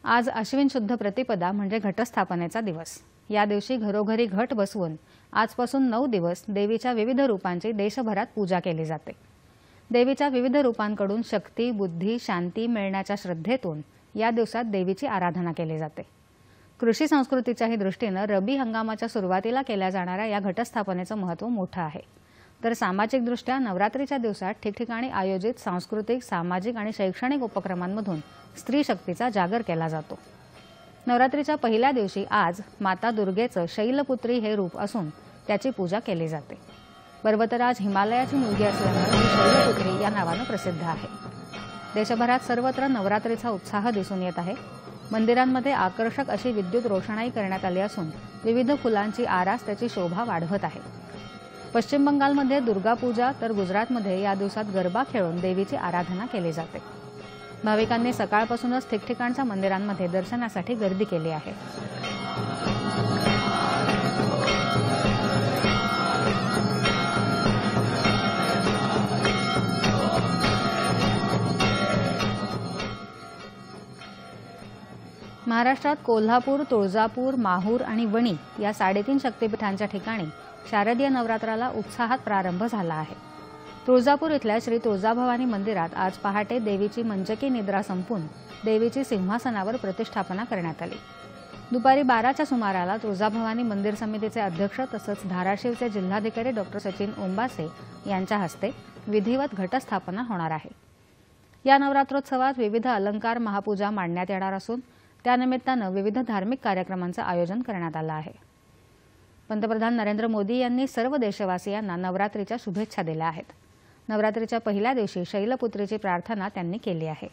आज अश्विन शुद्ध प्रतिपदा म्हणजे घटस्थापनेचा दिवस। या दिवशी घरोघरी घट बसवून आजपासून 9 दिवस देवीच्या विविध रूपांची देशभरात पूजा केली जाते। देवीच्या विविध रूपांकडून शक्ती, बुद्धी, शांती मिळण्याच्या श्रद्धेतून या दिवसात देवीची आराधना केली जाते। कृषी संस्कृतीच्याही दृष्टीने रबी हंगामाच्या सुरुवातीला केल्या जाणाऱ्या या घटस्थापनेचं महत्त्व मोठं आहे। तर सामाजिक दृष्ट्या नवरात्रीच्या दिवसात ठिकठिकाणी आयोजित सांस्कृतिक, सामाजिक आणि शैक्षणिक उपक्रमांमधून स्त्री शक्तीचा जागर केला जातो। नवरात्रीच्या पहिल्या दिवशी आज माता दुर्गेचं शैलपुत्री हे रूप असून त्याची पूजा केली जाते। पर्वतराज हिमालयाची मुलगी असल्यामुळे ही शैलपुत्री या नावाने प्रसिद्ध आहे। देशभरात सर्वत्र नवरात्रीचा उत्साह दिसून येत आहे। मंदिरांमध्ये आकर्षक अशी विद्युत रोषणाई करण्यात आली असून विविध फुलांची आरास त्याची शोभा वाढवत आहे। पश्चिम बंगालमध्ये दुर्गा पूजा तर गुजरातमध्ये या दिवसात गरबा खेळून देवीची आराधना केली जाते। भाविकांनी सकाळपासूनच ठिकठिकाणच्या मंदिरांमध्ये दर्शनासाठी गर्दी केली आहे। महाराष्ट्रात कोल्हापूर, तुळजापूर, माहूर आणि वणी या 3.5 शक्तिपीठांच्या ठिकाणी शारदीय नवरात्राला उत्साहात प्रारंभ झाला आहे। तुळजापूर इथल्या श्री तुळजाभवानी मंदिरात आज पहाटे देवीची मंचकी निद्रा संपून देवीची सिंहासनावर प्रतिष्ठापना करण्यात आली। दुपारी 12च्या सुमाराला तुळजाभवानी मंदिर समितीचे अध्यक्ष तसंच धाराशिवचे जिल्हाधिकारी डॉ. सचिन ओंबासे यांच्या हस्ते विधिवत घटस्थापना होणार आहे। या नवरात्रोत्सवात विविध अलंकार महापूजा मांडण्यात येणार असून त्यानिमित्ताने विविध धार्मिक कार्यक्रमांचे आयोजन करण्यात आले आहे। पंतप्रधान नरेंद्र मोदी यांनी सर्व देशवासियांना नवरात्रीच्या शुभेच्छा दिल्या आहेत। नवरात्रीच्या पहिल्या दिवशी शैलपुत्रीची प्रार्थना त्यांनी केली आहे।